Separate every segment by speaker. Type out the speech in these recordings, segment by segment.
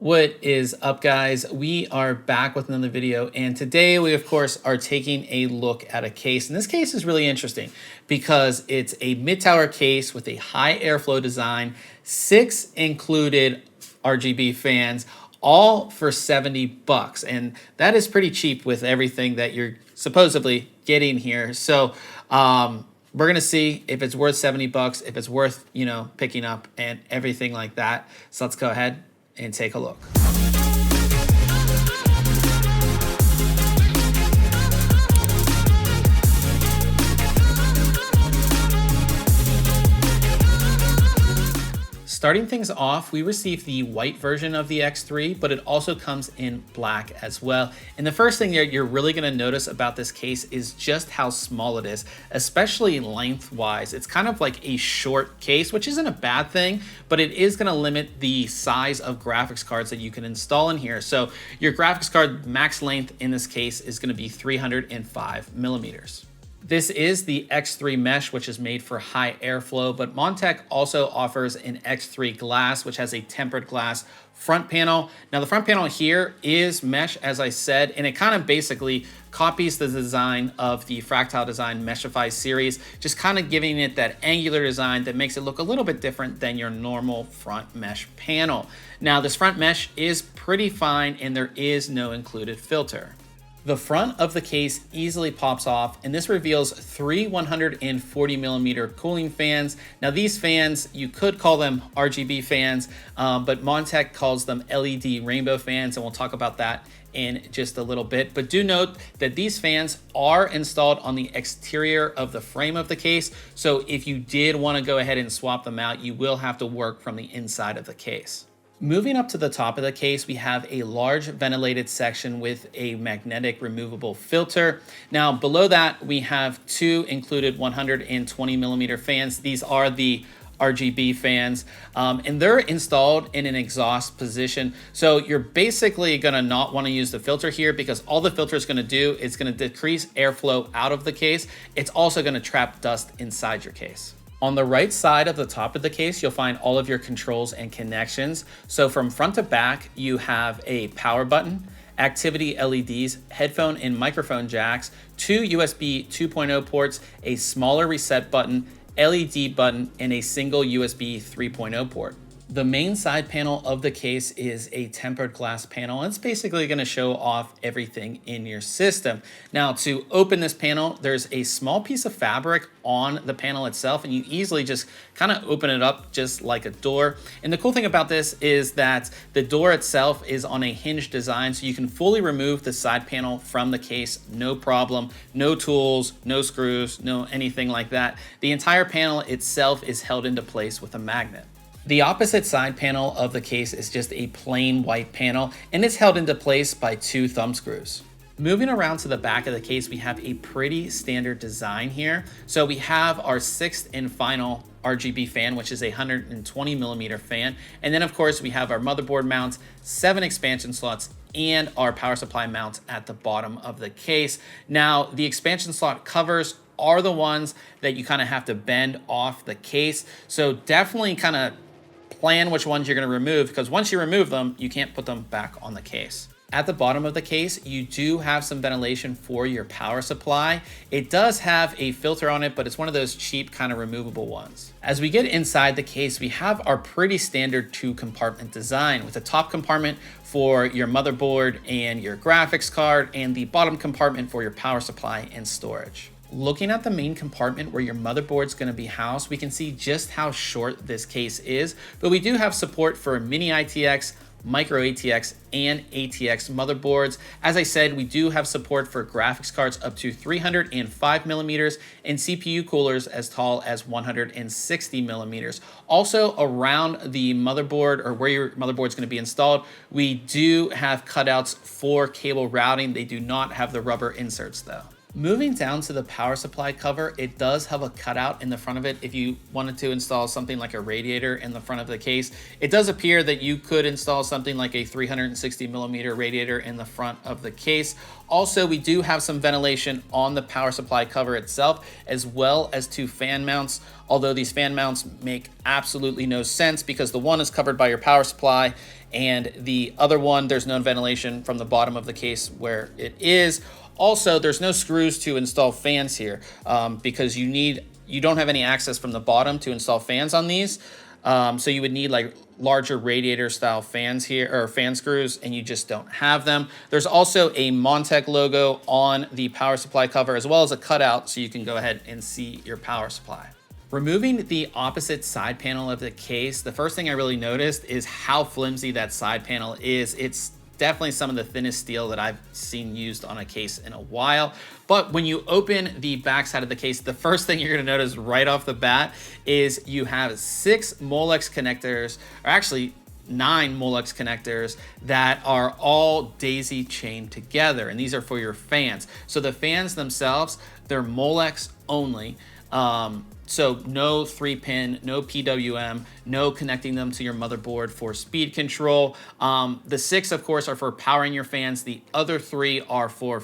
Speaker 1: What is up, guys? We are back with another video, and today we of course are taking a look at a case. And this case is really interesting because it's a mid-tower case with a high airflow design, 6 included RGB fans, all for $70, and that is pretty cheap with everything that you're supposedly getting here. So we're gonna see if it's worth $70, if it's worth, picking up and everything like that. So let's go ahead and take a look. Starting things off, we received the white version of the X3, but it also comes in black as well. And the first thing that you're really gonna notice about this case is just how small it is, especially lengthwise. It's kind of like a short case, which isn't a bad thing, but it is gonna limit the size of graphics cards that you can install in here. So your graphics card max length in this case is gonna be 305 millimeters. This is the X3 mesh, which is made for high airflow, but Montech also offers an X3 glass, which has a tempered glass front panel. Now the front panel here is mesh, as I said, and it kind of basically copies the design of the Fractal Design Meshify series, just kind of giving it that angular design that makes it look a little bit different than your normal front mesh panel. Now this front mesh is pretty fine and there is no included filter. The front of the case easily pops off, and this reveals 3 140 millimeter cooling fans. Now these fans, you could call them RGB fans, but Montech calls them LED rainbow fans, and we'll talk about that in just a little bit. But do note that these fans are installed on the exterior of the frame of the case. So if you did want to go ahead and swap them out, you will have to work from the inside of the case. Moving up to the top of the case, we have a large ventilated section with a magnetic removable filter. Now below that, we have 2 included 120 millimeter fans. These are the RGB fans, and they're installed in an exhaust position. So you're basically gonna not wanna use the filter here because all the filter is gonna do is gonna decrease airflow out of the case. It's also gonna trap dust inside your case. On the right side of the top of the case, you'll find all of your controls and connections. So from front to back, you have a power button, activity LEDs, headphone and microphone jacks, 2 USB 2.0 ports, a smaller reset button, LED button, and a single USB 3.0 port. The main side panel of the case is a tempered glass panel. It's basically going to show off everything in your system. Now to open this panel, there's a small piece of fabric on the panel itself, and you easily just kind of open it up just like a door. And the cool thing about this is that the door itself is on a hinge design, so you can fully remove the side panel from the case, no problem, no tools, no screws, no anything like that. The entire panel itself is held into place with a magnet. The opposite side panel of the case is just a plain white panel, and it's held into place by 2 thumb screws. Moving around to the back of the case, we have a pretty standard design here. So we have our 6th and final RGB fan, which is a 120 millimeter fan. And then of course we have our motherboard mounts, 7 expansion slots, and our power supply mounts at the bottom of the case. Now the expansion slot covers are the ones that you kind of have to bend off the case. So definitely kind of plan which ones you're going to remove, because once you remove them, you can't put them back on the case. At the bottom of the case, you do have some ventilation for your power supply. It does have a filter on it, but it's one of those cheap kind of removable ones. As we get inside the case, we have our pretty standard 2-compartment design with the top compartment for your motherboard and your graphics card, and the bottom compartment for your power supply and storage. Looking at the main compartment where your motherboard's going to be housed, we can see just how short this case is, but we do have support for mini ITX, micro ATX, and ATX motherboards. As I said, we do have support for graphics cards up to 305 millimeters and CPU coolers as tall as 160 millimeters. Also around the motherboard, or where your motherboard is going to be installed, we do have cutouts for cable routing. They do not have the rubber inserts though. Moving down to the power supply cover, it does have a cutout in the front of it if you wanted to install something like a radiator in the front of the case. It does appear that you could install something like a 360 millimeter radiator in the front of the case. Also, we do have some ventilation on the power supply cover itself, as well as 2 fan mounts, although these fan mounts make absolutely no sense because the one is covered by your power supply And the other one, there's no ventilation from the bottom of the case where it is. Also, there's no screws to install fans here because you don't have any access from the bottom to install fans on these. So you would need like larger radiator style fans here, or fan screws, and you just don't have them. There's also a Montech logo on the power supply cover, as well as a cutout so you can go ahead and see your power supply. Removing the opposite side panel of the case, the first thing I really noticed is how flimsy that side panel is. It's definitely some of the thinnest steel that I've seen used on a case in a while. But when you open the back side of the case, the first thing you're gonna notice right off the bat is you have 6 Molex connectors, or actually 9 Molex connectors that are all daisy chained together. And these are for your fans. So the fans themselves, they're Molex only. So no 3-pin, no PWM, no connecting them to your motherboard for speed control. The 6, of course, are for powering your fans. The other 3 are for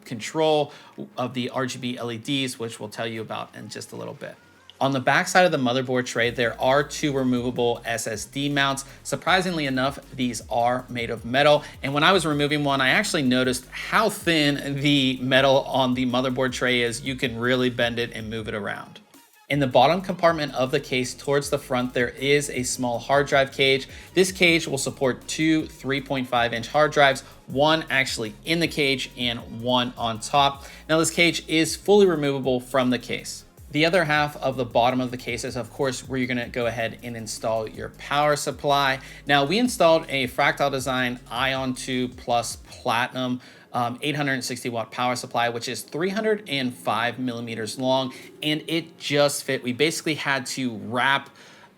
Speaker 1: control of the RGB LEDs, which we'll tell you about in just a little bit. On the back side of the motherboard tray, there are 2 removable SSD mounts. Surprisingly enough, these are made of metal. And when I was removing one, I actually noticed how thin the metal on the motherboard tray is. You can really bend it and move it around. In the bottom compartment of the case towards the front, there is a small hard drive cage. This cage will support 2 3.5-inch hard drives, one actually in the cage and one on top. Now this cage is fully removable from the case. The other half of the bottom of the case is, of course, where you're going to go ahead and install your power supply. Now, we installed a Fractal Design Ion 2 Plus Platinum 860 watt power supply, which is 305 millimeters long, and it just fit. We basically had to wrap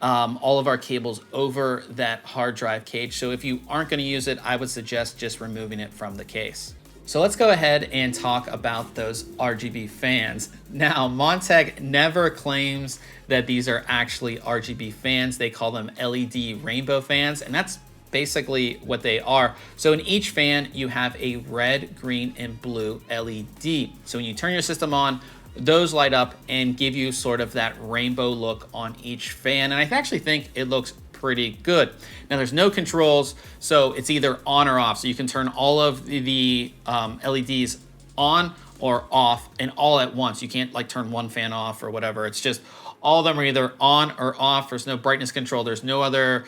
Speaker 1: all of our cables over that hard drive cage. So if you aren't going to use it, I would suggest just removing it from the case. So let's go ahead and talk about those RGB fans. Now, Montech never claims that these are actually RGB fans. They call them LED rainbow fans, and that's basically what they are. So in each fan, you have a red, green, and blue LED. So when you turn your system on, those light up and give you sort of that rainbow look on each fan. And I actually think it looks pretty good. Now there's no controls, so it's either on or off. So you can turn all of the LEDs on or off and all at once. You can't like turn one fan off or whatever. It's just all of them are either on or off. There's no brightness control. There's no other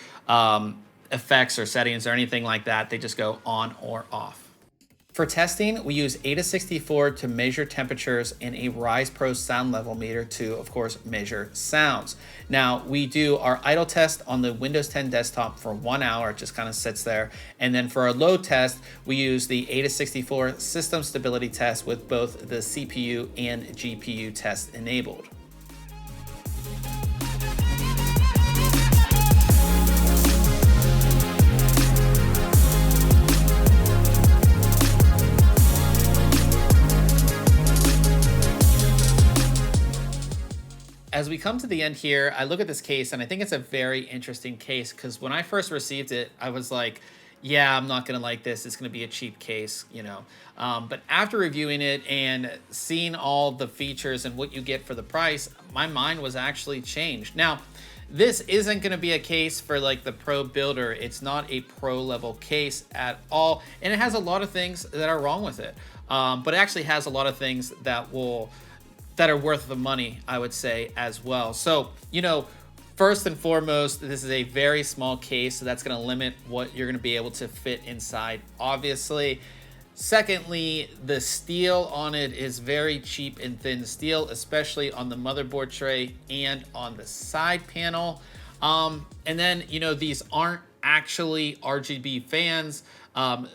Speaker 1: effects or settings or anything like that. They just go on or off. For testing, we use AIDA64 to measure temperatures and a Rise Pro sound level meter to, of course, measure sounds. Now, we do our idle test on the Windows 10 desktop for 1 hour. It just kind of sits there. And then for our load test, we use the AIDA64 system stability test with both the CPU and GPU test enabled. As we come to the end here, I look at this case and I think it's a very interesting case because when I first received it, I was like, yeah, I'm not gonna like this. It's gonna be a cheap case, you know. But after reviewing it and seeing all the features and what you get for the price, my mind was actually changed. Now, this isn't gonna be a case for like the pro builder. It's not a pro level case at all. And it has a lot of things that are wrong with it. But it actually has a lot of things that are worth the money, I would say, as well. So, you know, first and foremost, this is a very small case, so that's going to limit what you're going to be able to fit inside, obviously. Secondly, the steel on it is very cheap and thin steel, especially on the motherboard tray and on the side panel. And then, you know, these aren't actually RGB fans.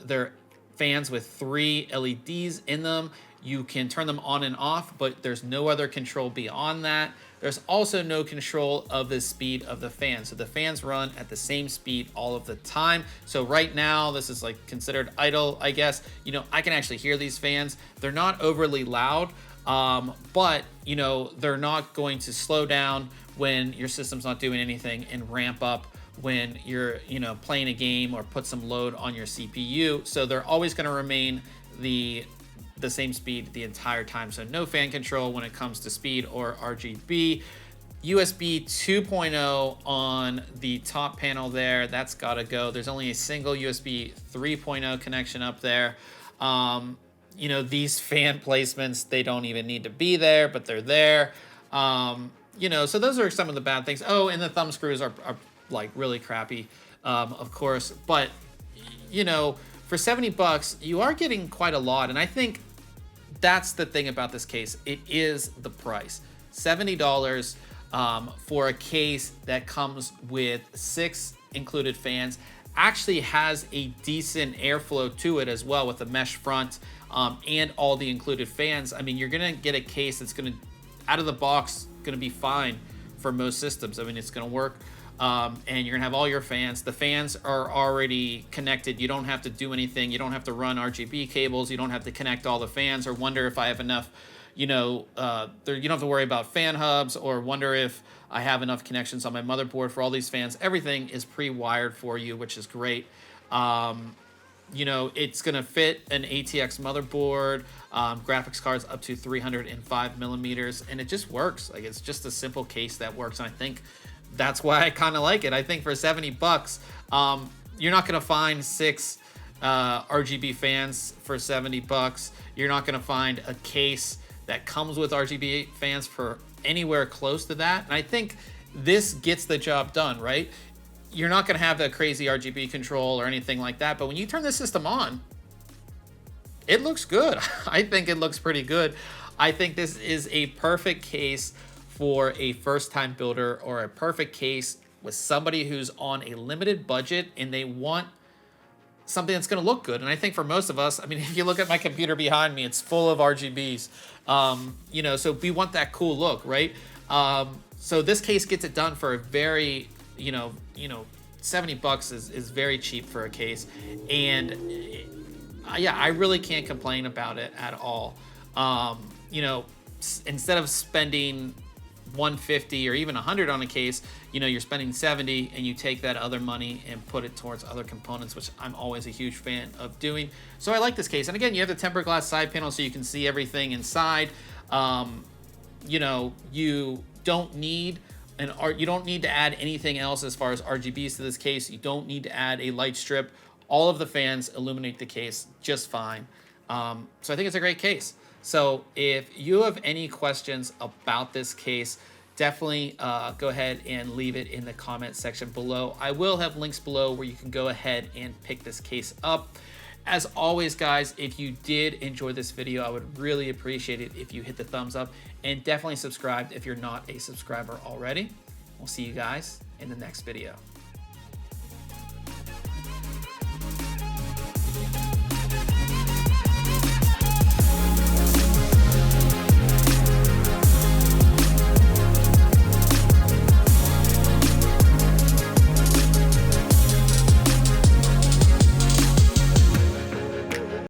Speaker 1: They're fans with 3 LEDs in them. You can turn them on and off, but there's no other control beyond that. There's also no control of the speed of the fan. So the fans run at the same speed all of the time. So right now, this is like considered idle, I guess. You know, I can actually hear these fans. They're not overly loud, but you know, they're not going to slow down when your system's not doing anything and ramp up when you're, you know, playing a game or put some load on your CPU. So they're always going to remain the same speed the entire time. So no fan control when it comes to speed or RGB. USB 2.0 on the top panel there. That's got to go. There's only a single USB 3.0 connection up there. You know, these fan placements, they don't even need to be there, but they're there. You know, so those are some of the bad things. Oh, and the thumb screws are like really crappy, of course. But, you know, for 70 bucks, you are getting quite a lot. And I think that's the thing about this case. It is the price. $70 for a case that comes with 6 included fans, actually has a decent airflow to it as well with the mesh front and all the included fans. I mean, you're gonna get a case that's gonna, out of the box, gonna be fine for most systems. I mean, it's gonna work. And you're gonna have all your fans. The fans are already connected. You don't have to do anything. You don't have to run RGB cables. You don't have to connect all the fans or wonder if I have enough, you know, you don't have to worry about fan hubs or wonder if I have enough connections on my motherboard for all these fans. Everything is pre-wired for you, which is great. You know, it's going to fit an ATX motherboard, graphics cards up to 305 millimeters, and it just works. Like, it's just a simple case that works, and I think that's why I kind of like it. I think for 70 bucks, you're not going to find 6 RGB fans for 70 bucks. You're not going to find a case that comes with RGB fans for anywhere close to that. And I think this gets the job done, right? You're not going to have the crazy RGB control or anything like that, but when you turn the system on, it looks good. I think it looks pretty good. I think this is a perfect case for a first-time builder, or a perfect case with somebody who's on a limited budget and they want something that's going to look good. And I think for most of us, I mean, if you look at my computer behind me, it's full of RGBs. You know, so we want that cool look, right? So this case gets it done for a very, you know, 70 bucks is very cheap for a case. And yeah, I really can't complain about it at all. You know, instead of spending 150 or even 100 on a case, you know, you're spending 70 and you take that other money and put it towards other components, which I'm always a huge fan of doing. So I like this case. And again, you have the tempered glass side panel so you can see everything inside. You know, you don't need to add anything else as far as RGBs to this case. You don't need to add a light strip. All of the fans illuminate the case just fine. So I think it's a great case. So if you have any questions about this case, definitely go ahead and leave it in the comment section below. I will have links below where you can go ahead and pick this case up. As always, guys, if you did enjoy this video, I would really appreciate it if you hit the thumbs up, and definitely subscribe if you're not a subscriber already. We'll see you guys in the next video.